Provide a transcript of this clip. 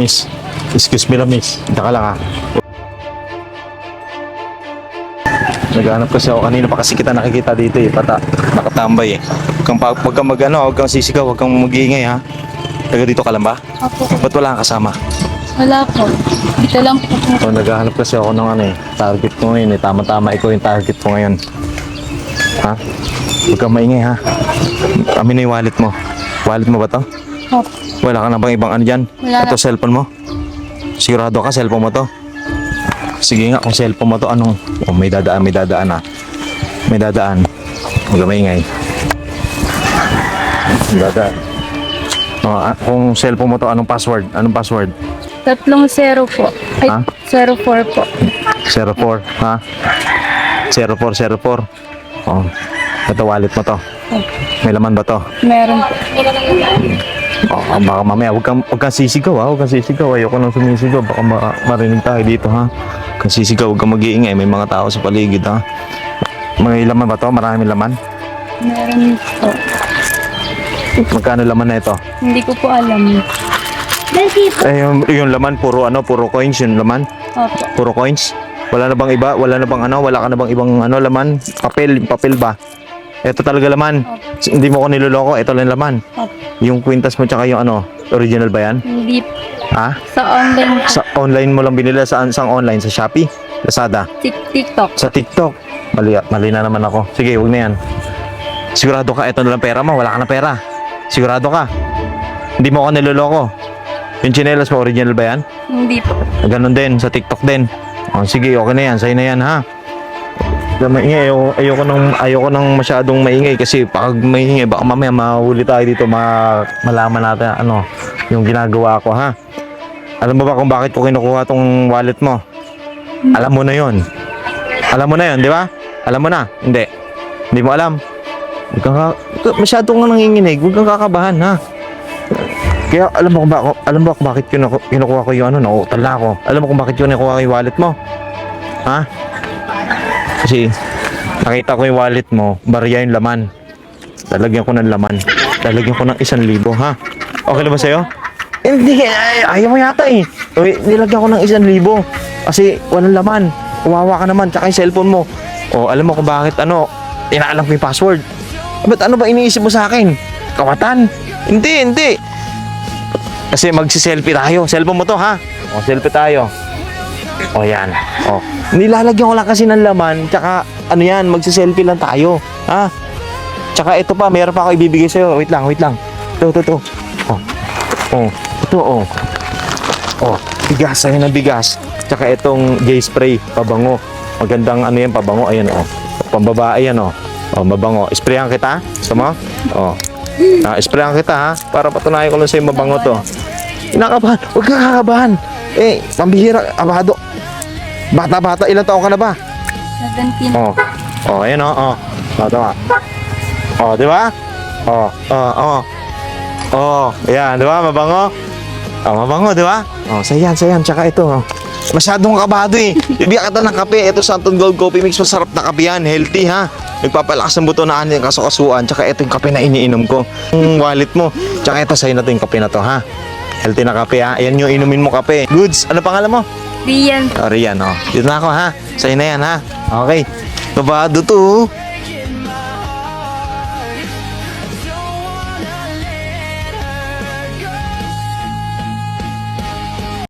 Miss, excuse me lang, miss. Daka lang, ha. Naghanap kasi ako kanina pa kasi kita nakikita dito, eh. Nakatambay, eh. Huwag kang huwag kang sisigaw, huwag kang mag-iingay, ha. Taga dito ka lang ba? Opo. Ba't wala kang kasama? Wala po. Dito lang po. So, naghahanap kasi ako ng target ko ngayon, eh. Tama-tama, ikaw yung target ko ngayon. Ha? Huwag kang maingay, ha. Amin na yung wallet mo. Wallet mo ba to? Opo. Wala ka na bang ibang ano dyan? Wala Ito na. cellphone mo? Sigurado ka cellphone mo to? Sige nga, kung cellphone mo to, anong? Oh, may dadaan, ha. May dadaan. Huwag kang maingay. May dadaan. Oh, kung cellphone mo to, anong password? Anong password? 30 po. Ay, Ha? 04 po. 04, ha? 0404. Oh, ito wallet mo to. May laman ba to? Meron po. Oh, baka mamaya, huwag kang sisigaw, ha? Huwag kang sisigaw. Ayoko nang sumisigaw. Baka marinig tayo dito, ha? Huwag kang sisigaw, huwag kang mag-iingay. May mga tao sa paligid, ha? May laman ba to? Maraming laman? Meron po. Magkano laman na ito? Hindi ko po alam. Yung laman, puro coins yung laman? Opo. Puro coins? Wala na bang iba? Wala ka na bang ibang laman? Papel ba? Ito talaga laman. Hindi mo ko niloloko, ito lang laman. Opo. Yung kwintas mo tsaka yung original ba yan? Hindi po. Ha? Sa online po. Sa online mo lang binili, saan online? Sa Shopee? Lazada? TikTok. Sa TikTok? Mali na naman ako. Sige, huwag na yan. Sigurado ka, ito na lang pera mo, wala ka na pera. Sigurado ka. Hindi mo ako niloloko. Yung chinelas mo, original ba yan? Hindi po. Ganon din, sa TikTok din. Oh, sige, okay na yan, sa'yo na yan, ha? Maingay, ayoko nang masyadong maingay kasi pag maingay, baka mamaya mahuli tayo dito, malaman natin yung ginagawa ko, ha? Alam mo ba kung bakit ko kinukuha tong wallet mo? Alam mo na yon. Alam mo na yon, di ba? Alam mo na? Hindi. Hindi mo alam. Masyadong nanginginig, huwag kang kakabahan, ha? Kaya alam mo kung bakit kinukuha ko yung nauutal na ako. Alam mo kung bakit kinukuha ko yung wallet mo? Ha? Kasi nakita ko yung wallet mo, barya yung laman. Lalagyan ko ng laman. Lalagyan ko ng 1,000, ha? Okay na ba sa'yo? Hindi, ayaw mo yata eh. Nilagyan ko ng 1,000 kasi walang laman. Kawawa ka naman, tsaka yung cellphone mo. O, alam mo kung bakit inaalam ko yung password. Ba't ano ba iniisip mo sa akin? Kawatan? Hindi. Kasi magsi-selfie tayo. Cellphone mo to, ha? O, selfie tayo. O, yan. O, nilalagyan ko lang kasi ng laman. Tsaka, magsi-selfie lang tayo. Ha? Tsaka ito pa, meron pa ako ibibigay sa'yo. Wait lang. Ito. O, ito, o. O, bigas. Sa'yo ng bigas. Tsaka itong J-spray, pabango. Magandang pabango. Ayan, o. Pambabae yan, o. O, mabango. Sprayan kita. Gusto mo? O. Sprayan kita, ha? Para patunayan ko lang sa'yo mabango to. Kinakabahan. Huwag kang kakabahan. Pambihira. Abado. Bata. Ilang taon ka na ba? 17. Ayan, o. Tama. O, di ba? Ayan, di ba? Mabango. Mabango, di ba? Sayan. Tsaka ito, masyadong kabado eh. Bibigyan kita ng kape. Ito Santon Gold Coffee Mix. Masarap na kape yan. Healthy, ha? Nagpapalakas ng buto na yung kasukasuan. Tsaka ito yung kape na iniinom ko. Yung wallet mo. Tsaka ito sa'yo na to yung kape na to, ha? Healthy na kape, ha? Ayan yung inumin mo kape. Goods. Ano pangalan mo? Rian. Rian, Dito na ako, ha? Sa'yo na yan, ha? Okay. Kabado to.